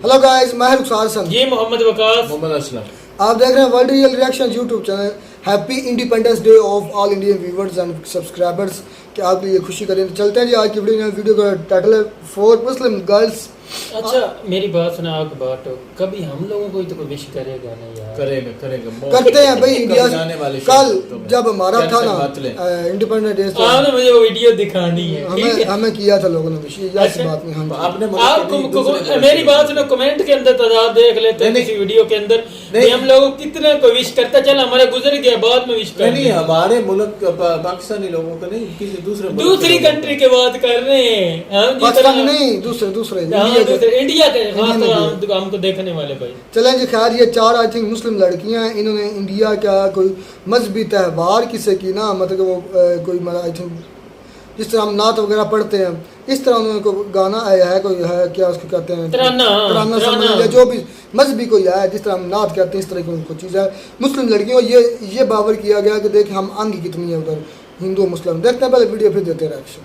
Hello guys, मैं हूं रुखसार हसन। ये मोहम्मद वकास, मोहम्मद असलम। आप देख रहे हैं world real reaction YouTube channel. Happy independence day of all Indian viewers and subscribers कि आपके लिए खुशी करें। चलते हैं जी आज की वीडियो का टाइटल है 4 मुस्लिम गर्ल्स। अच्छा मेरी बात सुना आपकी बात हो, कभी हम लोगों को ही तो कोई विश करेगा ना यार। करेंगे करते हैं भाई इंडिया कल जब हमारा था ना इंडिपेंडेंस डे, आपने मुझे वो वीडियो दिखानी है। हमें किया था लोगों ने विश, ऐसी बात नहीं। हम आपको मेरी बात सुनो, कमेंट के अंदर तादाद देख लेते हैं किसी वीडियो के अंदर हम लोगों को कितने को विश करता। चल हमारे गुजर गया, बाद में विश कर नहीं, हमारे मुल्क पाकिस्तानी लोगों को नहीं, किसी दूसरी कंट्री के बात कर रहे हैं। पाकिस्तान नहीं, दूसरे इंडिया के हमको देखने वाले भाई। चलें जी, खैर ये 4 आई थिंक मुस्लिम लड़कियां हैं। इन्होंने इंडिया का कोई मजहबी त्यौहार किसे की ना, मतलब वो कोई आई थिंक जिस तरह हम नात वगैरह पढ़ते हैं इस तरह उन्होंने को गाना आया है, कोई है क्या उसको कहते हैं तराना, जो भी मजहबी कोई है जिस तरह हम नात कहते हैं इस तरह की उनको चीज़ है। मुस्लिम लड़कियों ये बावर किया गया कि देखें हम अंग कितनी है उधर हिंदू मुस्लिम। देखते हैं पहले वीडियो, फिर देते रिएक्शन।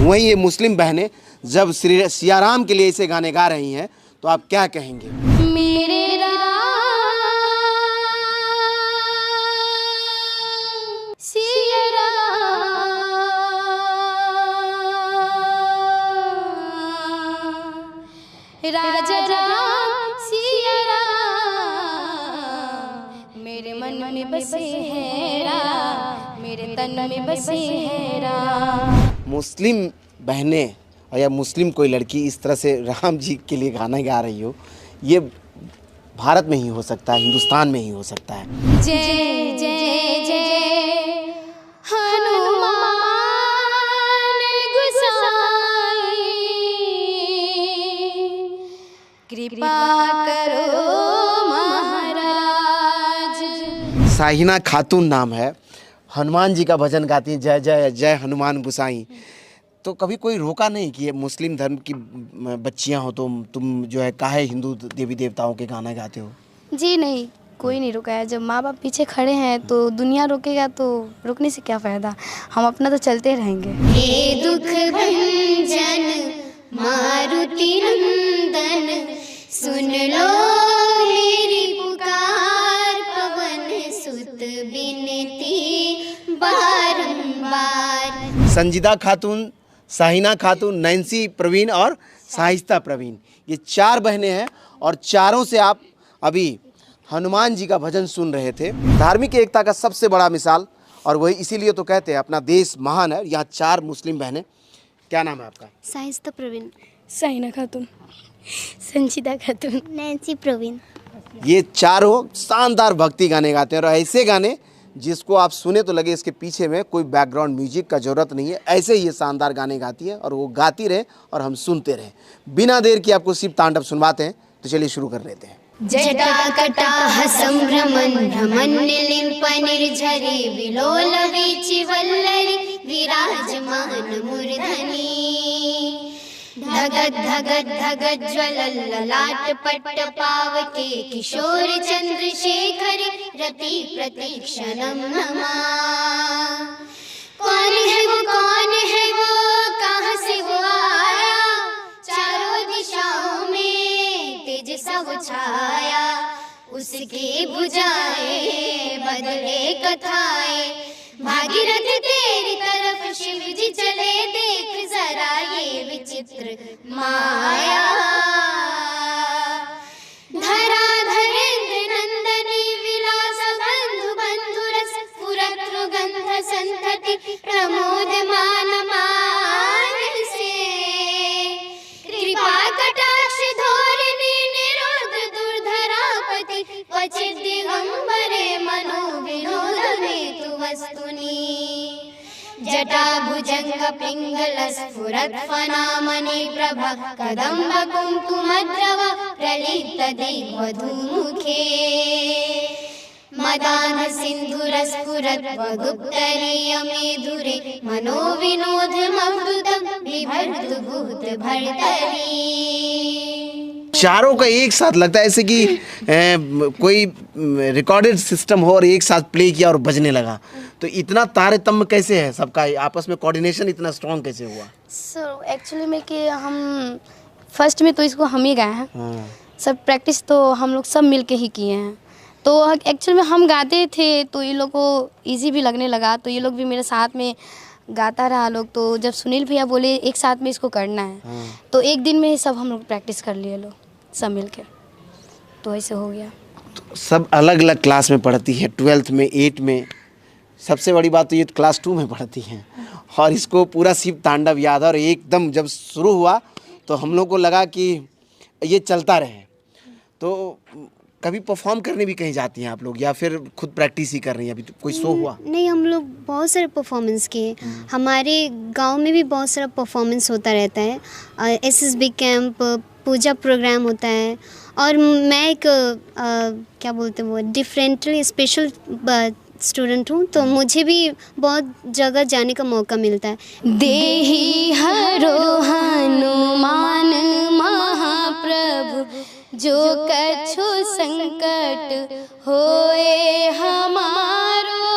वहीं ये मुस्लिम बहनें जब श्री सियाराम के लिए ऐसे गाने गा रही हैं तो आप क्या कहेंगे? मेरे राजा राम सिया राम, मेरे मन में बसे है राम, मेरे तन में बसे है राम। मुस्लिम बहनें और या मुस्लिम कोई लड़की इस तरह से राम जी के लिए गाना गा रही हो, ये भारत में ही हो सकता है, हिंदुस्तान में ही हो सकता है। जय जय जय हनुमान गोसाई, कृपा करो महाराज। साहिना खातून नाम है, हनुमान जी का भजन गाती हैं, जय जय जय हनुमान गोसाई। तो कभी कोई रोका नहीं कि ये मुस्लिम धर्म की बच्चियां हो तुम जो है काहे हिंदू देवी देवताओं के गाना गाते हो? जी नहीं, कोई नहीं रुका है। जब माँ बाप पीछे खड़े हैं तो दुनिया रोकेगा तो रुकने से क्या फ़ायदा, हम अपना तो चलते रहेंगे। हे दुख भंजन मारुति नंदन, सुन लो मेरी पुकार, पवन सुत बिनती बारंबार। संजीदा खातून, साहिना खातून, नैन्सी प्रवीण और साहिस्ता प्रवीण, ये 4 बहनें हैं और चारों से आप अभी हनुमान जी का भजन सुन रहे थे। धार्मिक एकता का सबसे बड़ा मिसाल, और वही इसीलिए तो कहते हैं अपना देश महान है। यहाँ 4 मुस्लिम बहनें। क्या नाम है आपका? साहिस्ता प्रवीण, साहिना खातून, संजीदा खातून, नैन्सी प्रवीण। ये चारों शानदार भक्ति गाने गाते हैं और ऐसे गाने जिसको आप सुने तो लगे इसके पीछे में कोई बैकग्राउंड म्यूजिक का ज़रूरत नहीं है। ऐसे ही ये शानदार गाने गाती है और वो गाती रहे और हम सुनते रहे। बिना देर की आपको शिव तांडव सुनवाते हैं, तो चलिए शुरू कर लेते हैं। जटाकटाह संभ्रमन् भ्रमण्यलिम्पनिर्झरि, विलोल वीचिवल्लरि विराजमान मूर्धनि, धगद धगद धगद ज्वलल्ललाट पट्टपावके, किशोर चंद्रशेखरि रति प्रतीक्षणं नमा। कौन है वो कहाँ से वो आया, चारों दिशाओं में तेज सा वो छाया, उसकी बुझाए बदले कथाएं, भागीरथ तेरी तरफ शिव जी चले, देख जरा ये विचित्र माया। धरा धरेंद्र नंदनी विलास बंधु बंधु रस, पुरत्र गंध संतति प्रमोद मान मानसे, कृपा कटाक्ष धोरणी निरोध दुर्धरापति, क्वचित् दिगंबरे मनो विनोद हेतु वस्तुनि, जटा भुजंग पिंगल स्फुरत् फनामणि प्रभा, कदम्ब कुंकुमद्रव प्रलिप्त दिग्वधूमुखे, मदान सिंधुरस्फुरत् वगुप्तरीय मेधुरे, मनो विनोद मधुतं बिभर्तु भूत भर्तरी। चारों का एक साथ लगता है ऐसे कि कोई रिकॉर्डेड सिस्टम हो और एक साथ प्ले किया और बजने लगा। तो इतना तारतम्य कैसे है सबका आपस में, कोऑर्डिनेशन इतना स्ट्रांग कैसे हुआ? सर एक्चुअली में कि हम फर्स्ट में तो इसको हम ही गाए हैं, सब प्रैक्टिस तो हम लोग सब मिल के ही किए हैं। तो एक्चुअली में हम गाते थे तो ये लोग को इजी भी लगने लगा, तो ये लोग भी मेरे साथ में गाता रहा लोग। तो जब सुनील भैया बोले एक साथ में इसको करना है, तो एक दिन में ही सब हम लोग प्रैक्टिस कर लिए लोग सब मिल के, तो ऐसे हो गया। तो सब अलग अलग क्लास में पढ़ती है, 12th में, 8 में, सबसे बड़ी बात तो ये क्लास 2 में पढ़ती हैं और इसको पूरा शिव तांडव याद है। और एकदम जब शुरू हुआ तो हम लोग को लगा कि ये चलता रहे। तो कभी परफॉर्म करने भी कहीं जाती हैं आप लोग या फिर खुद प्रैक्टिस ही कर रही हैं? अभी तो कोई शो हुआ? नहीं, हम लोग बहुत सारे परफॉर्मेंस किए। हमारे गांव में भी बहुत सारा परफॉर्मेंस होता रहता है। एसएसबी कैंप, पूजा प्रोग्राम होता है। और मैं एक क्या बोलते हैं वो डिफरेंटली स्पेशल स्टूडेंट हूँ, तो मुझे भी बहुत जगह जाने का मौका मिलता है। देहि हरो हनुमान महाप्रभु, जो कछु संकट होए हमारो,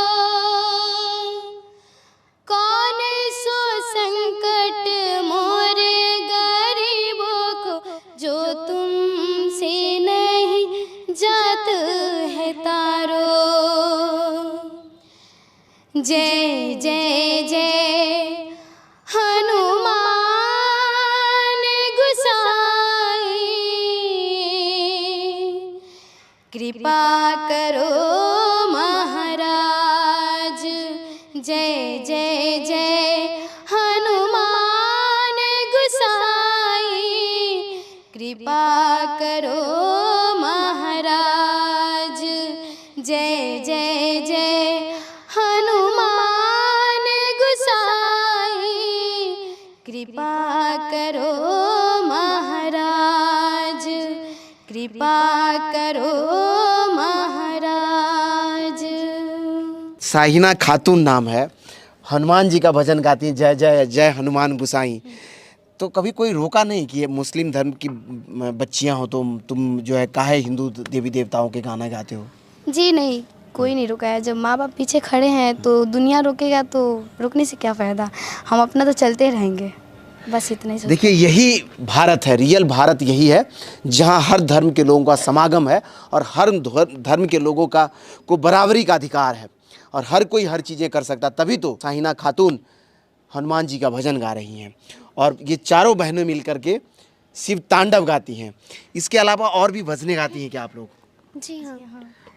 कौन सो संकट मोरे गरीबों को, जो तुमसे नहीं जात है तारो। जय जय जय हनुमान गुसाई, कृपा करो महाराज। जय जय जय हनुमान गुसाई, कृपा करो महाराज। जय जय जय हनुमान गुसाई, कृपा करो महाराज, कृपा करो महाराज। साहिना खातून नाम है, हनुमान जी का भजन गाती हैं, जय जय जय हनुमान गुसाई। तो कभी कोई रोका नहीं कि ये मुस्लिम धर्म की बच्चियां हो, तुम जो है काहे हिंदू देवी देवताओं के गाना गाते हो? जी नहीं, कोई नहीं रुका है। जब माँ बाप पीछे खड़े हैं तो दुनिया रोकेगा तो रुकने से क्या फ़ायदा, हम अपना तो चलते रहेंगे, बस इतना ही। देखिए यही भारत है, रियल भारत यही है जहाँ हर धर्म के लोगों का समागम है और हर धर्म के लोगों को बराबरी का अधिकार है और हर कोई हर चीज़ें कर सकता। तभी तो साहिना खातून हनुमान जी का भजन गा रही हैं और ये चारों बहनें मिल करके शिव तांडव गाती हैं। इसके अलावा और भी भजनें गाती हैं क्या आप लोग? जी हाँ।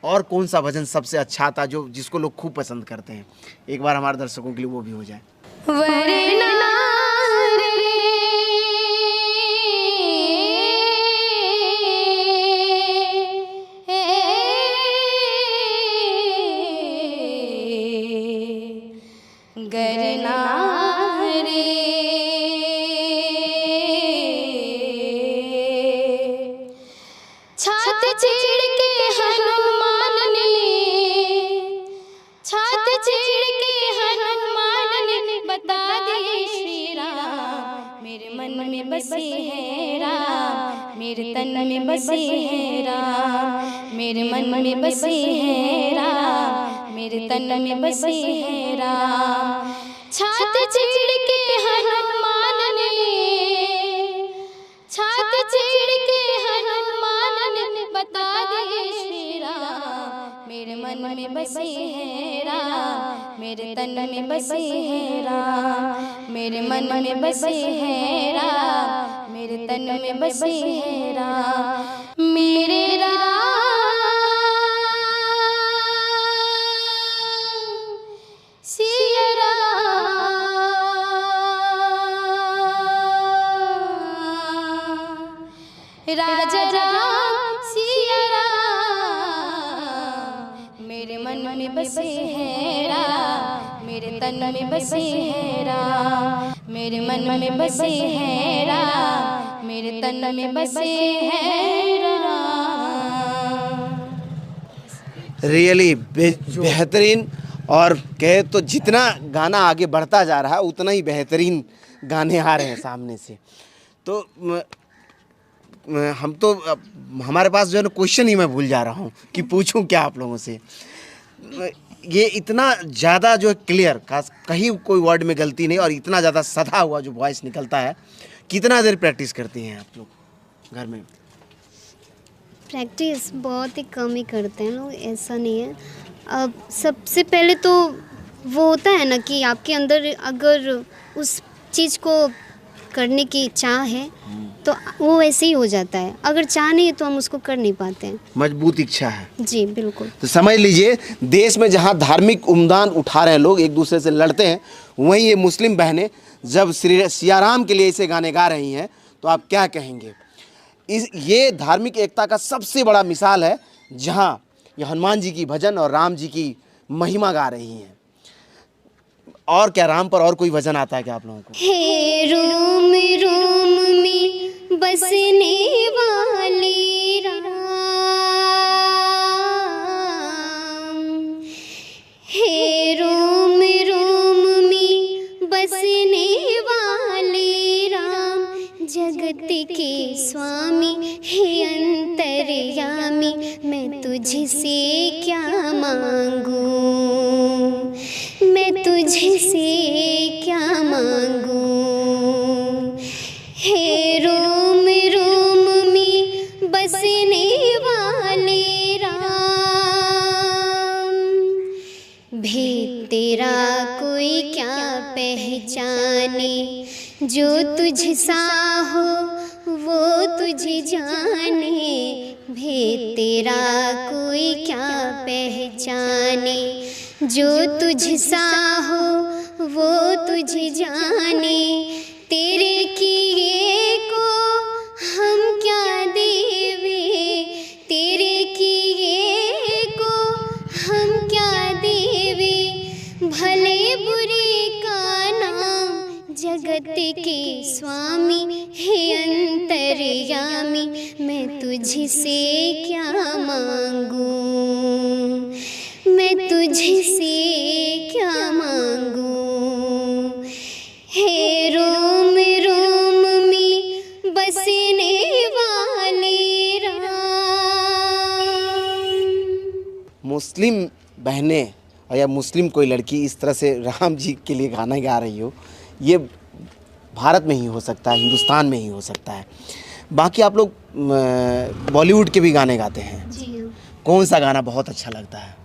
और कौन सा भजन सबसे अच्छा था जिसको लोग खूब पसंद करते हैं? एक बार हमारे दर्शकों के लिए वो भी हो जाए। छात चीड़ के हनुमान ने, छात चीड़ के हनुमान ने बता दे श्री राम, मेरे मन में बसे है राम, मेरे तन में बसे है राम, मेरे मन में बसे है राम, मेरे तन में बसे है राम। छात चीड़ के हनुमान ने, छात चीड़ के हनुमान ने बता दे श्री राम, मेरे मन में बसे है राम, मेरे तन में बसे है राम, मेरे मन में बसे है राम, मेरे तन में बसे है राम। मेरे राम सिया राजा राम सिया राम, मेरे मन में बसे है राम, मेरे तन में बसे है राम, मेरे मन में बसे है राम, मेरे तन में बसे है राम। रियली बेहतरीन। और कहे तो जितना गाना आगे बढ़ता जा रहा है उतना ही बेहतरीन गाने आ रहे हैं सामने से। तो हम तो हमारे पास जो है ना क्वेश्चन ही मैं भूल जा रहा हूँ कि पूछूं क्या आप लोगों से। ये इतना ज़्यादा जो है क्लियर, खास कहीं कोई वर्ड में गलती नहीं, और इतना ज़्यादा सधा हुआ जो वॉइस निकलता है, कितना देर प्रैक्टिस करती हैं आप लोग घर में? प्रैक्टिस बहुत ही कम ही करते हैं लोग, ऐसा नहीं है। अब सबसे पहले तो वो होता है ना कि आपके अंदर अगर उस चीज़ को करने की चाह है तो वो वैसे ही हो जाता है, अगर चाह नहीं है तो हम उसको कर नहीं पाते हैं। मजबूत इच्छा है। जी बिल्कुल। तो समझ लीजिए, देश में जहाँ धार्मिक उम्दान उठा रहे हैं लोग, एक दूसरे से लड़ते हैं, वहीं ये मुस्लिम बहनें जब श्री सियाराम के लिए ऐसे गाने गा रही हैं तो आप क्या कहेंगे? ये धार्मिक एकता का सबसे बड़ा मिसाल है, जहाँ ये हनुमान जी की भजन और राम जी की महिमा गा रही हैं। और क्या राम पर और कोई भजन आता है क्या आप लोगों को? हे रोम रोम में बसने वाले राम, हे रोम रोम में बसने वाले राम, जगत के स्वामी हे अंतर्यामी, मैं तुझसे क्या मांगू, मैं तुझसे क्या मांगू। हे रोम रोम में बसने वाले राम, भेद तेरा कोई क्या पहचाने, जो तुझ सा हो वो तुझे जाने, भेद तेरा कोई क्या पहचाने, जो तुझ सा हो वो तुझे जाने, तेरे किए को हम क्या देवे, तेरे किए को हम क्या देवे, भले बुरे का नाम जगत के स्वामी हे अंतर्यामी, मैं तुझसे क्या मांगू, मैं तुझसे क्या मांगू। हे रोम रोम में बसने वाले राम। मुस्लिम बहनें और या मुस्लिम कोई लड़की इस तरह से राम जी के लिए गाना गा रही हो, ये भारत में ही हो सकता है, हिंदुस्तान में ही हो सकता है। बाकी आप लोग बॉलीवुड के भी गाने गाते हैं। जी हाँ। कौन सा गाना बहुत अच्छा लगता है?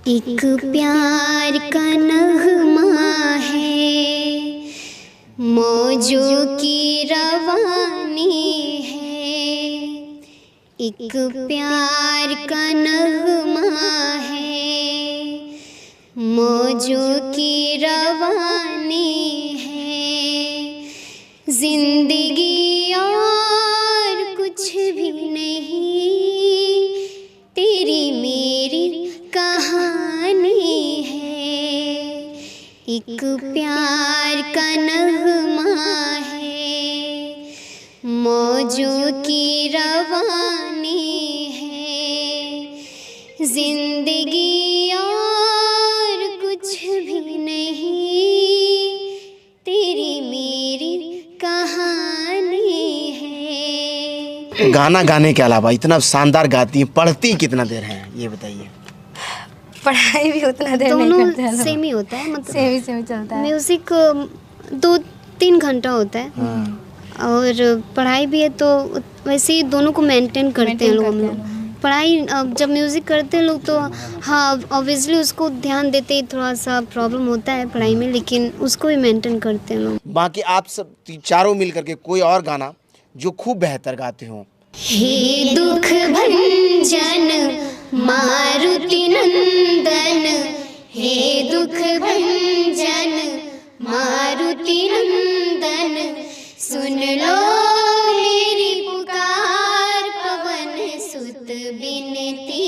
एक प्यार का नगमा है, मौजों की रवानी है, एक प्यार का नगमा है, मौजों की रवानी है, जिंदगी और कुछ भी नहीं, तेरी मेरी कहानी है, एक प्यार का नगमा है, मौजों की रवानी है, जिंदगी और कुछ भी नहीं, तेरी मेरी कहानी है। गाना गाने के अलावा इतना शानदार गाती हैं, पढ़ती कितना देर हैं ये बताइए? पढ़ाई भी उतना देर नहीं दोनों करते हैं लोग। सेम ही होता है, मतलब सेम ही चलता है। म्यूज़िक 2-3 घंटा होता है और पढ़ाई भी है, तो वैसे ही दोनों को मेंटेन करते हैं लोग हम लोग। पढ़ाई जब म्यूज़िक करते हैं लोग तो हाँ ऑब्वियसली उसको ध्यान देते ही थोड़ा सा प्रॉब्लम होता है पढ़ाई में, लेकिन उसको भी मेंटेन करते हैं लोग। बाकी आप सब चारों मिल करके कोई और गाना जो खूब बेहतर गाते हो? हे दुख भंजन मारुति नंदन, हे दुख भंजन मारुति नंदन, सुन लो मेरी पुकार, पवन सुत बिनती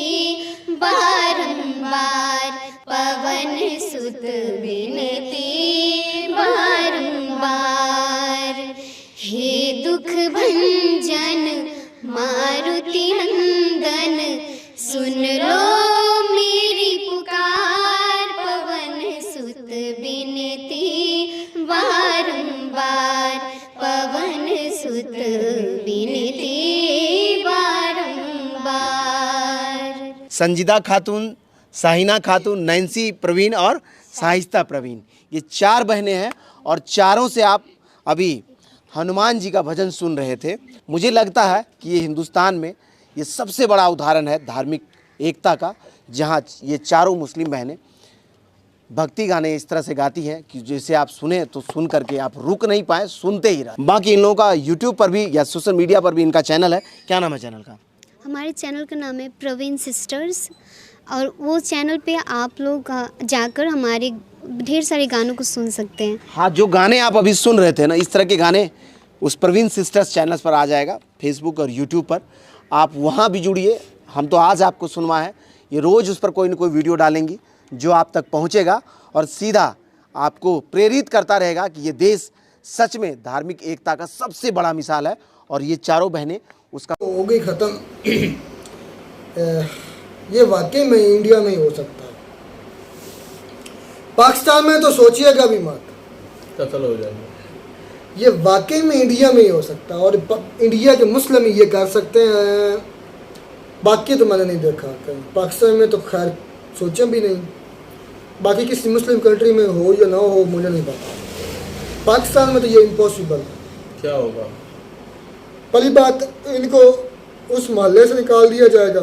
बारंबार, पवन सुत बिनती बारंबार, हे दुख भंजन मारुति नंदन, सुन लो मेरी पुकार, पवन सुत बिनती बारंबार, पवन सुत बिनती संजीदा खातून, साहिना खातून, नैन्सी प्रवीण और साहिस्ता प्रवीण, ये 4 बहनें हैं और चारों से आप अभी हनुमान जी का भजन सुन रहे थे। मुझे लगता है कि ये हिंदुस्तान में ये सबसे बड़ा उदाहरण है धार्मिक एकता का, जहाँ ये चारों मुस्लिम बहनें भक्ति गाने इस तरह से गाती हैं कि जैसे आप सुने तो सुन करके आप रुक नहीं पाए, सुनते ही रहे। बाकी इन लोगों का यूट्यूब पर भी या सोशल मीडिया पर भी इनका चैनल है। क्या नाम है चैनल का? हमारे चैनल का नाम है प्रवीण सिस्टर्स, और वो चैनल पे आप लोग जाकर हमारे ढेर सारे गानों को सुन सकते हैं। हाँ, जो गाने आप अभी सुन रहे थे ना, इस तरह के गाने उस प्रवीण सिस्टर्स चैनल पर आ जाएगा, फेसबुक और यूट्यूब पर। आप वहाँ भी जुड़िए। हम तो आज आपको सुनवा है, ये रोज़ उस पर कोई ना कोई वीडियो डालेंगी जो आप तक पहुँचेगा और सीधा आपको प्रेरित करता रहेगा कि ये देश सच में धार्मिक एकता का सबसे बड़ा मिसाल है। और ये चारों बहनें उसका हो गई ख़त्म। ये वाकई में इंडिया में ही हो सकता है, पाकिस्तान में तो सोचिएगा भी मत, कत्ल हो जाएगा। ये वाकई में इंडिया में ही हो सकता है और इंडिया के मुस्लिम ही ये कर सकते हैं। बाकी तो मैंने नहीं देखा कहीं, पाकिस्तान में तो खैर सोचा भी नहीं, बाकी किसी मुस्लिम कंट्री में हो या ना हो मुझे नहीं पता। पाकिस्तान में तो ये इम्पॉसिबल है। क्या होगा? पहली बात, इनको उस मोहल्ले से निकाल दिया जाएगा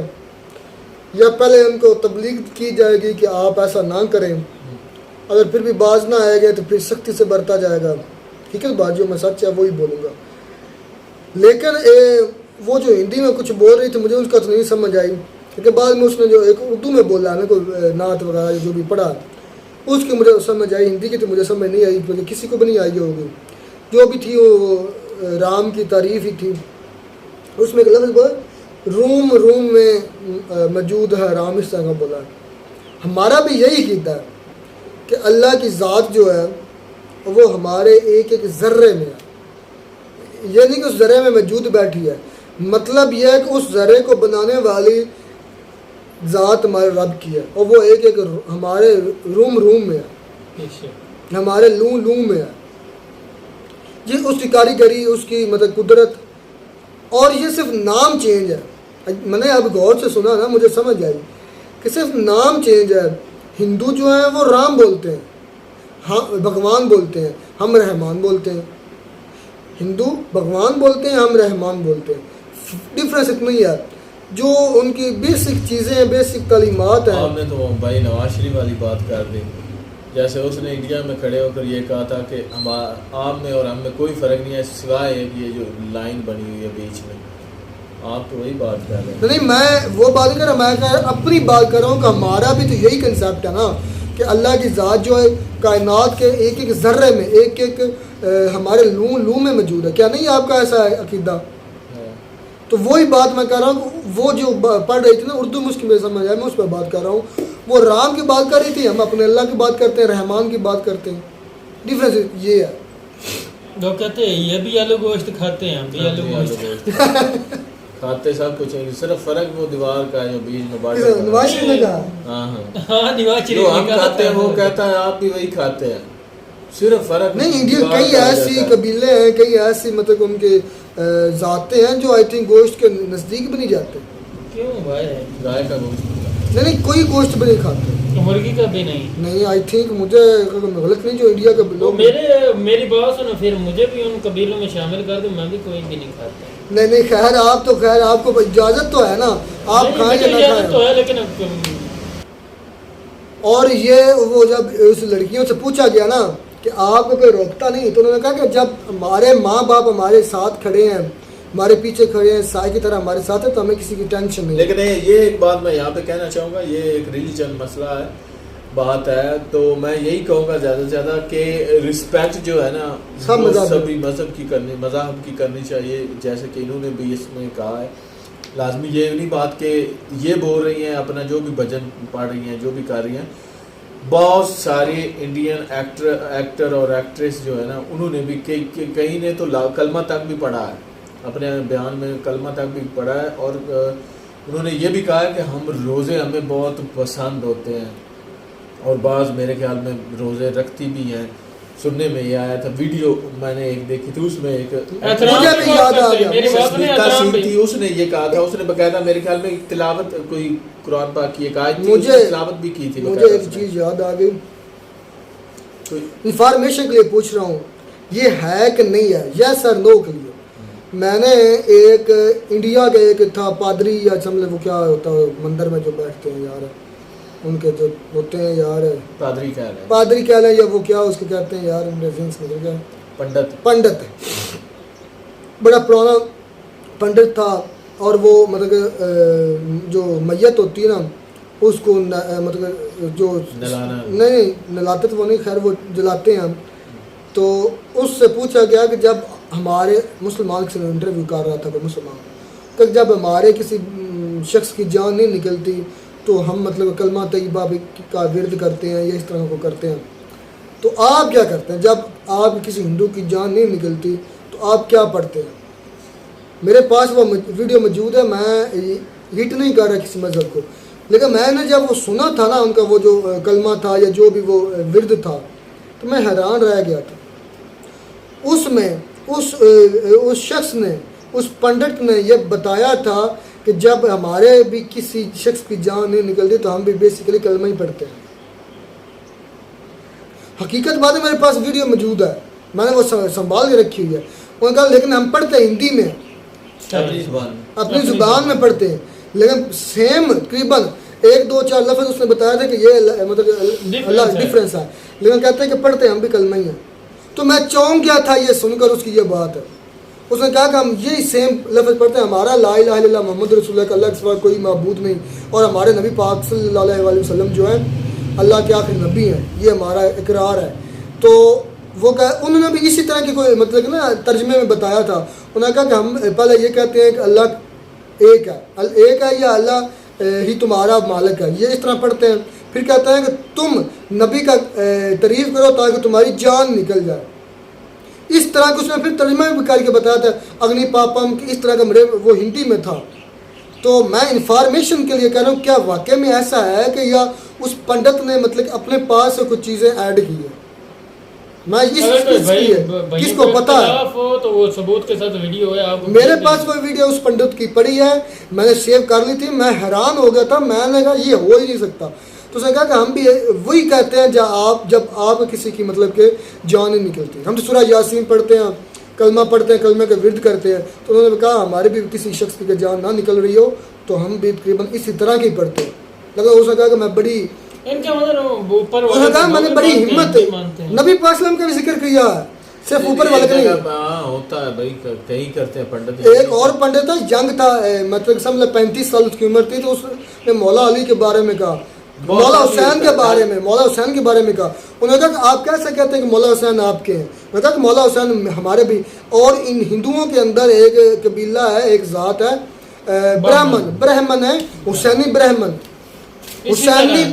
या पहले इनको तबलीग की जाएगी कि आप ऐसा ना करें। अगर फिर भी बाज ना आएगा तो फिर सख्ती से बरता जाएगा। ठीक है, बात जो मैं सच है वही बोलूँगा। लेकिन वो जो हिंदी में कुछ बोल रही थी मुझे उसका तो नहीं समझ आई, क्योंकि बाद में उसने जो एक उर्दू में बोला ना, कोई नात वगैरह जो भी पढ़ा, उसकी मुझे समझ आई। हिंदी की तो मुझे समझ नहीं आई, क्योंकि किसी को भी नहीं आई होगी। जो भी थी वो राम की तारीफ ही थी। उसमें एक लफ्ज़ बोला, रूम में मौजूद है राम, इस तरह का बोला। हमारा भी यही कीता है कि अल्लाह की ज़ात जो है वो हमारे एक एक ज़र्रे में है। ये नहीं कि उस ज़र्रे में मौजूद बैठी है, मतलब यह है कि उस ज़र्रे को बनाने वाली ज़ात हमारे रब की है और वो एक एक हमारे रूम में है, हमारे लू में है। ये उसकी कारीगरी, उसकी मतलब कुदरत। और ये सिर्फ नाम चेंज है। मैंने अब गौर से सुना ना, मुझे समझ आई कि सिर्फ नाम चेंज है। हिंदू जो है वो राम बोलते हैं, हाँ भगवान बोलते हैं, हम रहमान बोलते हैं। हिंदू भगवान बोलते हैं, हम रहमान बोलते हैं। डिफरेंस इतना ही है। जो उनकी बेसिक चीज़ें हैं, बेसिक तालीमात हैं। आपने तो भाई नवाज शरीफ वाली बात कर दी, जैसे उसने इंडिया में खड़े होकर ये कहा था कि आप में और हम में कोई फ़र्क नहीं है सिवाय ये जो लाइन बनी हुई है बीच में। आप तो वही बात कर रहे हैं। नहीं, मैं वो बात नहीं कर रहा, मैं कह रहा अपनी बात कर रहा हूँ कि हमारा भी तो यही कंसेप्ट है ना कि अल्लाह की ज़ात जो है कायनात के एक एक ज़र्रे में, एक एक हमारे लू में मौजूद है। क्या नहीं आपका ऐसा अकीदा? तो वही बात मैं कर रहा हूँ। वो जो पढ़ रही थी ना उर्दू में, उसकी मेरे समझ आया, मैं उस पर बात कर रहा हूँ। वो राम की बात कर रही थी, हम अपने अल्लाह की बात करते हैं, रहमान की बात करते हैं। डिफरेंस ये है। लोग कहते हैं ये भी आलू गोश्त खाते हैं, हम भी आलू गोश्त खाते सब कुछ है, सिर्फ फर्क वो दीवार का है जो बीच में बांटा नवाज शरीफ ने कहा। हाँ, नवाज शरीफ जो हम खाते हैं वो कहता है आप भी वही खाते हैं, सिर्फ फर्क नहीं। इंडिया कई ऐसी कबीले हैं, कई ऐसी मतलब उनके जाते हैं जो आई थिंक गोश्त के नज़दीक भी नहीं जाते। क्यों भाई? गाय का गोश्त नहीं, कोई गोश्त भी नहीं खाते, मुर्गी का भी नहीं। नहीं आई थिंक, मुझे गलत नहीं, जो इंडिया के लोग मेरी बात सुनो, फिर मुझे भी उन कबीलों में शामिल कर दो, मैं भी कोई भी नहीं खाता। नहीं खैर, आप तो खैर आपको इजाज़त तो है ना, आप खाएं या ना खाएं तो है, लेकिन और ये वो जब उस लड़कियों से पूछा गया ना कि आपको कोई रोकता नहीं, तो उन्होंने कहा कि जब हमारे माँ बाप हमारे साथ खड़े हैं, हमारे पीछे खड़े हैं, साय की तरह हमारे साथ है, तो हमें किसी की टेंशन नहीं। लेकिन ये एक बात मैं यहाँ पे कहना चाहूँगा, ये एक रिलीजन मसला है, बात है, तो मैं यही कहूँगा ज़्यादा से ज़्यादा कि रिस्पेक्ट जो है ना सभी मज़हब की करनी चाहिए। जैसे कि इन्होंने भी इसमें कहा है, लाजमी ये नहीं बात कि ये बोल रही हैं अपना जो भी भजन पढ़ रही हैं, जो भी कर रही हैं, बहुत सारे इंडियन एक्टर और एक्ट्रेस जो है ना, उन्होंने भी कई ने तो कलमा तक भी पढ़ा है, अपने बयान में कलमा तक भी पढ़ा है। और उन्होंने ये भी कहा है कि हम रोज़े हमें बहुत पसंद होते हैं और बाज़ मेरे ख्याल में रोज़े रखती भी हैं। सुनने में ये आया था, वीडियो मैंने एक देखी थी, उसमें एक मुझे भी याद आ गया, मेरी बात नहीं, सस्मिता अतराम सिंह भी। थी, उसने ये कहा था, उसने बकायदा मेरे ख्याल में तिलावत कोई कुरान पाक की एक आयत थी, मुझे उसने तिलावत भी की थी। मुझे एक चीज़ याद आ गई, इंफॉर्मेशन के लिए पूछ रहा हूँ, ये है कि नहीं है, यस और नो के लिए। मैंने एक इंडिया के एक था पादरी या समझ वो क्या होता है मंदिर में जो बैठते हैं यार, उनके जो होते हैं यार, पादरी कह रहे हैं, पादरी कह रहे हैं या वो क्या उसको कहते हैं यार, रेफरेंस निकल गया, पंडित बड़ा पुराना पंडित था। और वो मतलब जो मैयत होती है ना उसको मतलब जो नहीं नलाते तो वो नहीं, खैर वो जलाते हैं हम। तो उससे पूछा गया कि जब हमारे मुसलमान से इंटरव्यू कर रहा था कोई मुसलमान, तो जब हमारे किसी शख्स की जान नहीं निकलती तो हम मतलब कलमा तय्यबा का विरद करते हैं या इस तरह को करते हैं, तो आप क्या करते हैं जब आप किसी हिंदू की जान नहीं निकलती तो आप क्या पढ़ते हैं? मेरे पास वो वीडियो मौजूद है, मैं हिट नहीं कर रहा किसी मज़हब को, लेकिन मैंने जब वो सुना था ना उनका वो जो कलमा था या जो भी वो विरद था, तो मैं हैरान रह गया था। उसमें उस शख्स ने, उस पंडित ने ये बताया था कि जब हमारे भी किसी शख्स की जान नहीं निकलती तो हम भी बेसिकली कलमा ही पढ़ते हैं। हकीकत बात है, मेरे पास वीडियो मौजूद है, मैंने वो संभाल के रखी हुई है। उन्होंने कहा लेकिन हम पढ़ते हैं हिंदी में, अपनी ज़ुबान में पढ़ते हैं, लेकिन सेम तकरीबन 1-2-4 लफ्ज़ उसने बताया था कि ये मतलब अल्लाह डिफरेंस है, लेकिन कहते हैं कि पढ़ते हैं हम भी कलमा ही हैं। तो मैं चौंक गया था ये सुनकर उसकी ये बात है। उसने कहा कि हम यही सेम लफ्ज़ पढ़ते हैं, हमारा ला इलाहा इल्लल्लाह मोहम्मद रसूलुल्लाह का अल्लाह के सिवा कोई माबूद नहीं, और हमारे नबी पाक सल्लल्लाहु अलैहि वसल्लम जो है अल्लाह के आखिरी नबी हैं, ये हमारा इकरार है। तो वो उन्होंने भी इसी तरह की कोई मतलब ना तर्जमे में बताया था। उन्होंने कहा कि हम पहले ये कहते हैं कि अल्लाह एक है या अल्लाह ही तुम्हारा मालिक है, ये इस तरह पढ़ते हैं। फिर कहते हैं कि तुम नबी का तारीफ़ करो ताकि तुम्हारी जान निकल जाए। इस तरह का उसने फिर तर्जमा भी करके बताया था, अग्नि पापम इस तरह का मेरे वो हिंदी में था। तो मैं इंफॉर्मेशन के लिए कह रहा हूँ, क्या वाकई में ऐसा है कि या उस पंडित ने मतलब अपने पास से कुछ चीज़ें ऐड की है? मैं किसको पता है तो वो सबूत के साथ वीडियो है, आप मेरे पास वो वीडियो उस पंडित की पड़ी है, मैंने सेव कर ली थी। मैं हैरान हो गया था, मैंने कहा ये हो ही नहीं सकता। तो उसने कहा कि हम भी वही कहते हैं जब आप किसी की मतलब के जान नहीं निकलती। हम तो सूरह यासीन पढ़ते हैं, कलमा पढ़ते हैं, कलमे का विरद करते हैं। तो उन्होंने कहा हमारे भी किसी शख्स की जान ना निकल रही हो तो हम भी तकरीबन इसी तरह की पढ़ते हैं। लेकिन उसने कहा कि मैं बड़ी इनके मतलब ऊपर उसने कहा मैंने बड़ी हिम्मत नबी पाक सल्लल्लाहु का भी जिक्र किया है, सिर्फ ऊपर वाले का नहीं होता है भाई, कहीं करते हैं पंडित। एक और पंडित था, यंग था, मतलब समझ 35 साल उसकी उम्र थी। तो उसने मौला अली के बारे में कहा, मौला हुसैन के बारे में कहा। उन्होंने कहा कि आप कैसे कहते हैं कि मौला हुसैन आपके हैं? उन्होंने कहा कि मौला हुसैन हमारे भी, और इन हिंदुओं के अंदर एक कबीला है, एक ज़ात है, ब्राह्मण है, हुसैनी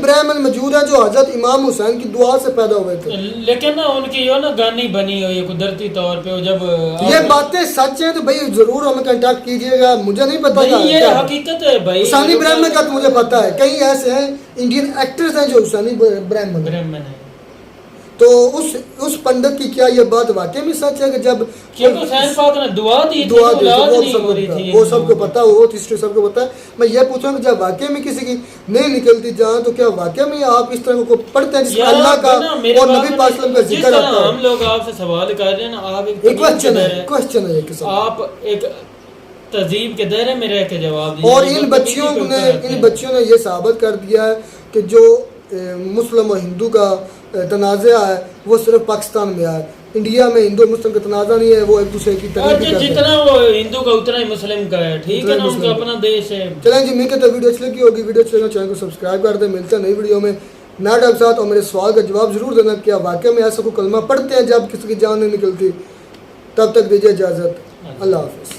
ब्राह्मण मौजूद है जो हजरत इमाम हुसैन की दुआ से पैदा हुए थे। लेकिन ना उनकी यो ना गानी बनी हुई है कुदरती तौर पे, जब ये बातें सच हैं तो भाई जरूर हमें कांटेक्ट कीजिएगा। मुझे नहीं पता था, ये हकीकत है भाई। हुसैनी ब्राह्मण का तो मुझे पता है, कई ऐसे हैं इंडियन एक्टर्स हैं जो हुसैनी ब्राह्मण है। तो उस पंडित की क्या ये बात वाकई में सच है कि जब हुसैन पाक ने दुआ दी थी, वो सबको पता, वो हिस्ट्री सबको पता है। मैं ये पूछूं कि जब वाकई में किसी की नहीं निकलती जान तो क्या वाकई में आप इस तरह को पढ़ते हैं जिसमें अल्लाह का और नबी पाक का जिक्र आता है? हम लोग आपसे सवाल कर रहे हैं ना, आप एक क्वेश्चन है, आप एक तहजीब के दायरे में रह के जवाब दीजिए। और इन बच्चियों ने ये साबित कर दिया है कि जो मुस्लिम और हिंदू का तनाज़ा है वो सिर्फ पाकिस्तान में है, इंडिया में हिंदू मुस्लिम का तनाज़ा नहीं है। वो एक दूसरे की तरफ जितना वो हिंदू का उतना ही मुस्लिम का है, ठीक है ना, उनका अपना देश है। चलें जी, मैं कहता वीडियो अच्छी लगी होगी, वीडियो अच्छी लगी चैनल को सब्सक्राइब कर दें। मिलते हैं नई वीडियो में नए टाइप साथ, और मेरे सवाल का जवाब जरूर देना, क्या वाकई में ऐसा कोई कलमा पढ़ते हैं जब किसी की जान नहीं निकलती? तब तक दीजिए इजाज़त, अल्लाह हाफ़िज़।